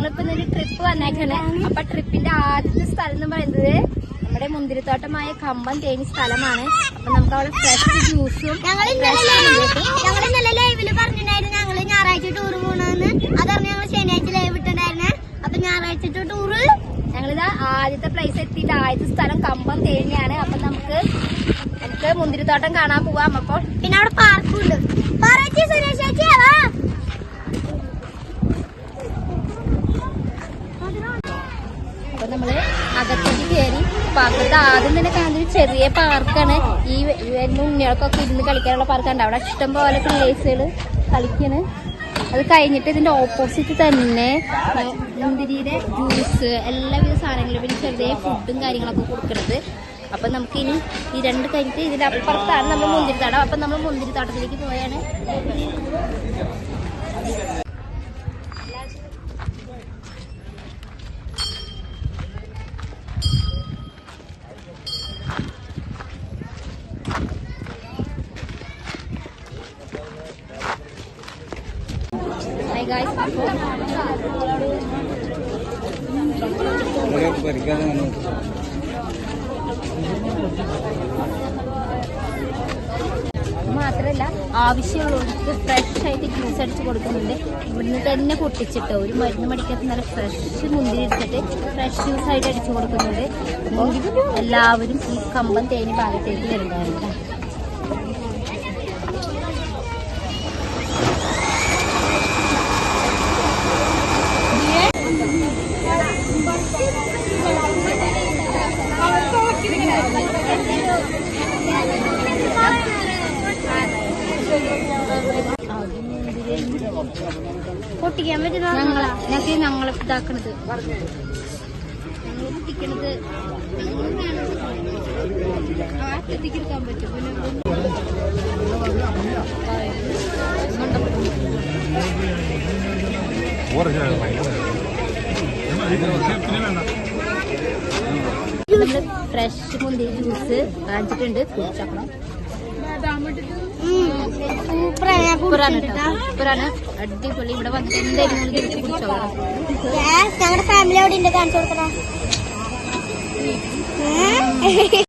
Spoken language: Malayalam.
ഞങ്ങളിപ്പോ ഒരു ട്രിപ്പ് വന്നേക്കാണ്. അപ്പൊ ട്രിപ്പിന്റെ ആദ്യത്തെ സ്ഥലം എന്ന് പറയുന്നത് നമ്മുടെ മുന്തിരിത്തോട്ടമായ കമ്പം തേനി സ്ഥലമാണ്. അപ്പൊ നമുക്ക് അവിടെ ഫ്രഷ് ജ്യൂസും ഞങ്ങൾ ഇന്നലെ ലൈവില് പറഞ്ഞിട്ടുണ്ടായിരുന്നു ഞങ്ങള് ഞായറാഴ്ച ടൂർ പോണെന്ന്. അതറിഞ്ഞ് ഞങ്ങൾ ശനിയാഴ്ച ലൈവ് ഇട്ടുണ്ടായിരുന്നേ. അപ്പൊ ഞായറാഴ്ച ടൂറ് ഞങ്ങളിതാ ആദ്യത്തെ പ്ലേസ് എത്തിയിട്ട് ആദ്യത്തെ സ്ഥലം കമ്പം തേനിയാണ്. അപ്പൊ നമുക്ക് മുന്തിരിത്തോട്ടം കാണാൻ പോവാം. അപ്പോൾ പിന്നെ അവിടെ പാർക്കും ഉണ്ട്. അപ്പൊ നമ്മള് അകത്തേക്ക് കയറി. അപ്പൊ അകത്ത് ആദ്യം തന്നെ കാണുന്നൊരു ചെറിയ പാർക്കാണ്. ഈ ഉണ്ണികൾക്കൊക്കെ ഇരുന്ന് കളിക്കാനുള്ള പാർക്കുണ്ട്. അവിടെ ഇഷ്ടം പോലെ പ്ലേസുകള് കളിക്കാണ്. അത് കഴിഞ്ഞിട്ട് ഇതിന്റെ ഓപ്പോസിറ്റ് തന്നെ മുന്തിരിയുടെ ജ്യൂസ് എല്ലാവിധ സാധനങ്ങളും പിന്നെ ചെറിയ ഫുഡും കാര്യങ്ങളൊക്കെ കൊടുക്കുന്നത്. അപ്പൊ നമുക്ക് ഇനി ഈ രണ്ട് കഴിഞ്ഞിട്ട് ഇതിന്റെ അപ്പുറത്താണ് നമ്മൾ മുന്തിരിത്തോട്ടം. അപ്പൊ നമ്മൾ മുന്തിരിത്തോട്ടത്തിലേക്ക് പോയാണ്. മാത്രല്ല ആവശ്യമുള്ളവർക്ക് ഫ്രഷ് ആയിട്ട് ജ്യൂസ് അടിച്ച് കൊടുക്കുന്നുണ്ട്. ഇവിടുന്ന് തന്നെ പൊട്ടിച്ചിട്ട് ഒരു മരുന്ന് മടിക്കാത്ത നല്ല ഫ്രഷ് മുന്തിരി എടുത്തിട്ട് ഫ്രഷ് ജ്യൂസ് ആയിട്ട് അടിച്ചു കൊടുക്കുന്നുണ്ട്. എല്ലാവരും ഈ കമ്പം തേനി ഭാഗത്തേക്ക് വരുന്നതാണ്. പൊട്ടിക്കാൻ പറ്റുന്ന ഞങ്ങൾ ഇതാക്കണത് ഞങ്ങൾ പൊട്ടിക്കണത് എത്തിക്കെടുക്കാൻ പറ്റും. നമ്മള് ഫ്രഷ് മുന്തിരി ജ്യൂസ് കാണിച്ചിട്ടുണ്ട്. കുടിച്ചോക്കണം. സൂപ്പറാണ്, അടിപൊളി. ഇവിടെ വന്നിട്ട് എന്തായാലും തിരിച്ച് കുടിച്ചോളാം. ഞങ്ങളുടെ ഫാമിലി അവിടെ ഉണ്ട്, കാണിച്ചു കൊടുക്കണം.